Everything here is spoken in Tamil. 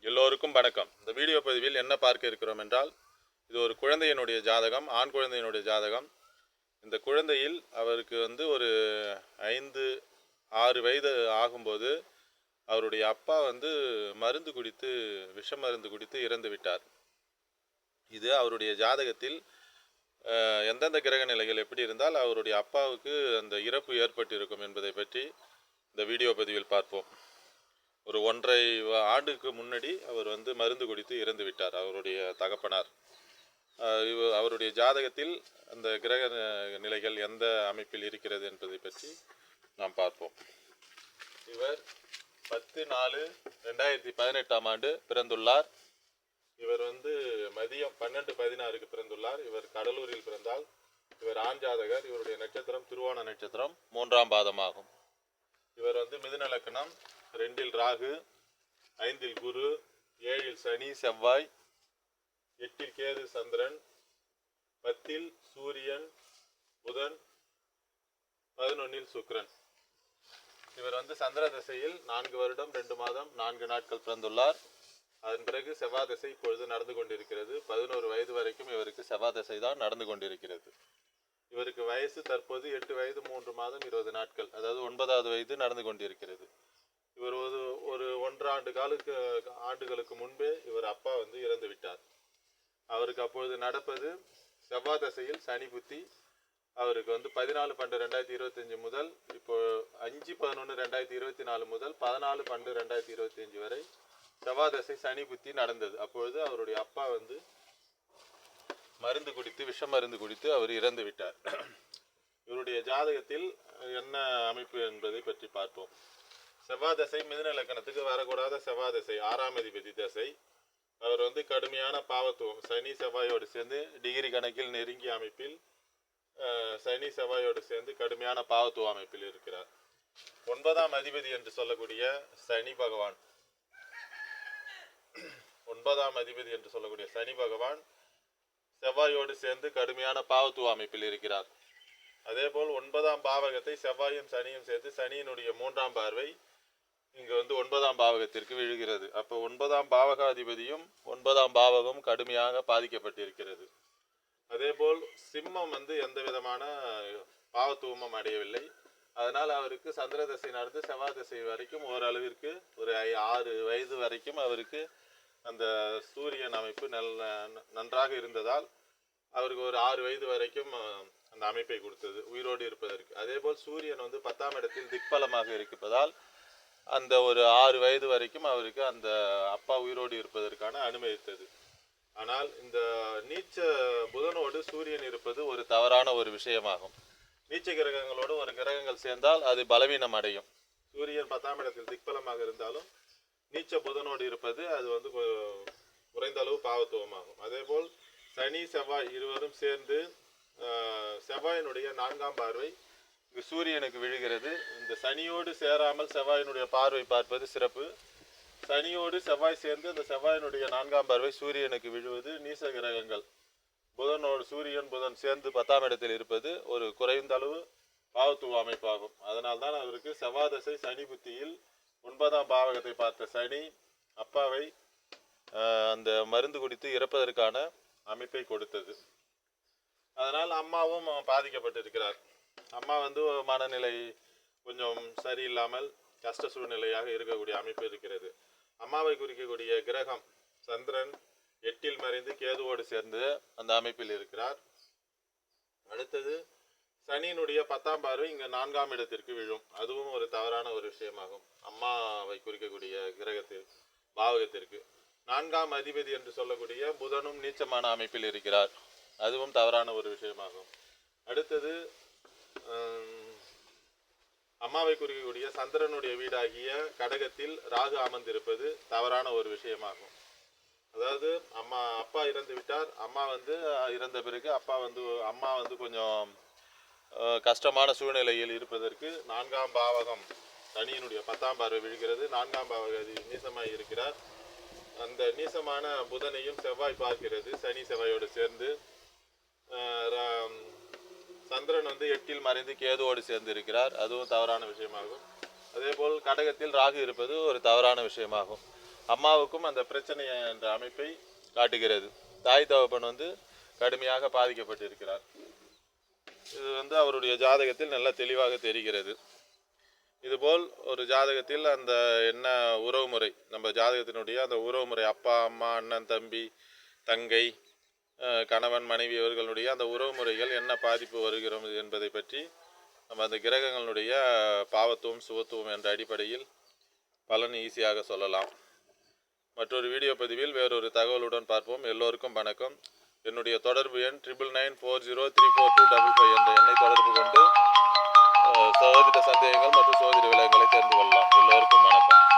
எல்லோருக்கும் வணக்கம். இந்த வீடியோ பதிவில் என்ன பார்க்க இருக்கிறோம் என்றால், இது ஒரு குழந்தையினுடைய ஜாதகம், ஆண் குழந்தையினுடைய ஜாதகம். இந்த குழந்தையில் அவருக்கு ஒரு 5-6 வயது ஆகும்போது அவருடைய அப்பா மருந்து குடித்து விஷ மருந்து குடித்து இறந்து விட்டார். இது அவருடைய ஜாதகத்தில் எந்தெந்த கிரக நிலைகள் எப்படி இருந்தால் அவருடைய அப்பாவுக்கு அந்த இறப்பு ஏற்பட்டு இருக்கும் என்பதை பற்றி இந்த வீடியோ பதிவில் பார்ப்போம். ஒரு 1.5 ஆண்டுக்கு முன்னாடி அவர் மருந்து குடித்து இறந்து விட்டார், அவருடைய தகப்பனார். அவருடைய ஜாதகத்தில் அந்த கிரக நிலைகள் எந்த அமைப்பில் இருக்கிறது என்பதை பற்றி நாம் பார்ப்போம். இவர் 10/4/2018 ஆண்டு பிறந்துள்ளார். இவர் மதியம் 12:16க்கு பிறந்துள்ளார். இவர் கடலூரில் பிறந்தால். இவர் ஆண் ஜாதகர். இவருடைய நட்சத்திரம் திருவோண நட்சத்திரம், 3ஆம் பாதமாகும். இவர் மிதுன லக்னம், 2இல் ராகு, 5இல் குரு, 7இல் சனி செவ்வாய், 8இல் கேது சந்திரன், 10இல் சூரியன் புதன், 11இல் சுக்கிரன். இவர் சந்திர தசையில் 4 வருடம் 2 மாதம் 4 நாட்கள் பிறந்துள்ளார். அதன் பிறகு செவ்வாய் தசை இப்பொழுது நடந்து கொண்டிருக்கிறது. 11 வயது வரைக்கும் இவருக்கு செவ்வாய் தசை தான் நடந்து கொண்டிருக்கிறது. இவருக்கு வயசு தற்போது 8 வயது 3 மாதம் 20 நாட்கள், அதாவது 9வது வயது நடந்து கொண்டிருக்கிறது. இவர் ஒரு 1.5 ஆண்டுகளுக்கு முன்பே இவர் அப்பா இறந்து விட்டார். அவருக்கு அப்பொழுது நடப்பது செவ்வாய் தசையில் சனி புத்தி. அவருக்கு 14/12/2025 முதல் இப்போ 5/11/2024 முதல் 14/12/2025 வரை செவ்வாய் தசை சனி புத்தி நடந்தது. அப்பொழுது அவருடைய அப்பா மருந்து குடித்து விஷ மருந்து குடித்து அவர் இறந்து விட்டார். இவருடைய ஜாதகத்தில் என்ன அமைப்பு என்பதை பற்றி பார்ப்போம். செவ்வாய் தசை மிதுன லக்கணத்துக்கு வரக்கூடாத செவ்வாய் தசை, 6ஆம் அதிபதி தசை. அவர் கடுமையான பாவத்துவம், சனி செவ்வாயோடு சேர்ந்து டிகிரி கணக்கில் நெருங்கிய அமைப்பில் சனி செவ்வாயோடு சேர்ந்து கடுமையான பாவத்துவ அமைப்பில் இருக்கிறார். 9ஆம் அதிபதி என்று சொல்லக்கூடிய சனி பகவான், 9ஆம் அதிபதி என்று சொல்லக்கூடிய சனி பகவான் செவ்வாயோடு சேர்ந்து கடுமையான பாவத்துவ அமைப்பில் இருக்கிறார். அதேபோல் 9ஆம் பாவகத்தை செவ்வாயும் சனியும் சேர்த்து சனியினுடைய 3ஆம் பார்வை இங்கு 9ஆம் பாவகத்திற்கு விழுகிறது. அப்போ 9ஆம் பாவகாதிபதியும் 9ஆம் பாவகம் கடுமையாக பாதிக்கப்பட்டிருக்கிறது. அதேபோல் சிம்மம் எந்த விதமான பாவத்துவமும் அடையவில்லை. அதனால் அவருக்கு சந்திர தசை நடந்து செவ்வாய் தசை வரைக்கும் ஓரளவிற்கு ஒரு 6 வயது வரைக்கும் அவருக்கு அந்த சூரியன் அமைப்பு நன்றாக இருந்ததால் அவருக்கு ஒரு 6 வயது வரைக்கும் அந்த அமைப்பை கொடுத்தது உயிரோடு இருப்பதற்கு. அதேபோல் சூரியன் 10ஆம் இடத்தில் திக்பலமாக இருப்பதால் அந்த ஒரு 6 வயது வரைக்கும் அவருக்கு அந்த அப்பா உயிரோடு இருப்பதற்கான அனுமதித்தது. ஆனால் இந்த நீச்ச புதனோடு சூரியன் இருப்பது ஒரு தவறான ஒரு விஷயமாகும். நீச்ச கிரகங்களோடு ஒரு கிரகங்கள் சேர்ந்தால் அது பலவீனம் அடையும். சூரியன் 10ஆம் இடத்தில் திக்பலமாக இருந்தாலும் நீச்ச புதனோடு இருப்பது அது குறைந்த அளவு பாவத்துவமாகும். அதேபோல் சனி செவ்வாய் இருவரும் சேர்ந்து செவ்வாயினுடைய 4ஆம் பார்வை சூரியனுக்கு விழுகிறது. இந்த சனியோடு சேராமல் செவ்வாயினுடைய பார்வை பார்ப்பது சிறப்பு. சனியோடு செவ்வாய் சேர்ந்து அந்த செவ்வாயினுடைய 4ஆம் பார்வை சூரியனுக்கு விழுவது நீச கிரகங்கள். புதனோடு சூரியன் புதன் சேர்ந்து 10ஆம் இடத்தில் இருப்பது ஒரு குறைந்த அளவு பாவத்துவ அமைப்பாகும். அதனால்தான் அவருக்கு செவ்வாய் தசை சனி புத்தியில் 9ஆம் பாவகத்தை பார்த்த சனி அப்பாவை அந்த மருந்து குடித்து இறப்பதற்கான அமைப்பை கொடுத்தது. அதனால் அம்மாவும் பாதிக்கப்பட்டிருக்கிறார். அம்மா மனநிலை கொஞ்சம் சரியில்லாமல் கஷ்ட சூழ்நிலையாக இருக்கக்கூடிய அமைப்பு இருக்கிறது. அம்மாவை குறிக்கக்கூடிய கிரகம் சந்திரன் 8இல் மறைந்து கேதுவோடு சேர்ந்து அந்த அமைப்பில் இருக்கிறார். அடுத்தது சனியினுடைய 10ஆம் பார்வை இங்கு 4ஆம் இடத்திற்கு விழும். அதுவும் ஒரு தவறான ஒரு விஷயமாகும். அம்மாவை குறிக்கக்கூடிய கிரகத்தில் பாவகத்திற்கு 4ஆம் அதிபதி என்று சொல்லக்கூடிய புதனும் நீச்சமான அமைப்பில் இருக்கிறார். அதுவும் தவறான ஒரு விஷயமாகும். அடுத்தது அம்மாவை குறிக்கக்கூடிய சந்திரனுடைய வீடாகிய கடகத்தில் ராகு அமர்ந்திருப்பது தவறான ஒரு விஷயமாகும். அதாவது அப்பா இறந்து விட்டார். அம்மா இறந்த பிறகு அப்பா அம்மா கொஞ்சம் கஷ்டமான சூழ்நிலையில் இருப்பதற்கு 4ஆம் பாவகம் சனியினுடைய 10ஆம் பார்வை விழுகிறது. 4ஆம் பாவகம் நீசமாய் இருக்கிறார். அந்த நீசமான புதனையும் செவ்வாய் பார்க்கிறது. சனி செவ்வாயோடு சேர்ந்து சந்திரன் 8இல் மறைந்து கேதுவோடு சேர்ந்து இருக்கிறார். அதுவும் தவறான விஷயமாகும். அதேபோல் கடகத்தில் ராகு இருப்பது ஒரு தவறான விஷயமாகும். அம்மாவுக்கும் அந்த பிரச்சனை என்ற அமைப்பை காட்டுகிறது. தாய் தகப்பன் கடுமையாக பாதிக்கப்பட்டிருக்கிறார். இது அவருடைய ஜாதகத்தில் நல்ல தெளிவாக தெரிகிறது. இதுபோல் ஒரு ஜாதகத்தில் அந்த என்ன உறவுமுறை, நம்ம ஜாதகத்தினுடைய அந்த உறவுமுறை, அப்பா அம்மா அண்ணன் தம்பி தங்கை கணவன் மனைவி இவர்களுடைய அந்த உறவுமுறைகள் என்ன பாதிப்பு வருகிறது என்பதை பற்றி நம்ம அந்த கிரகங்களுடைய பாவத்துவம் சுபத்துவம் என்ற அடிப்படையில் பலன் ஈஸியாக சொல்லலாம். மற்றொரு வீடியோ பதிவில் வேறொரு தகவலுடன் பார்ப்போம். எல்லோருக்கும் வணக்கம். என்னுடைய தொடர்பு எண் 9940342555 என்ற எண்ணை தொடர்பு கொண்டு சோதிட சந்தேகங்கள் மற்றும் சோதிட விலங்குகளை தெரிந்து கொள்ளலாம். எல்லோருக்கும் வணக்கம்.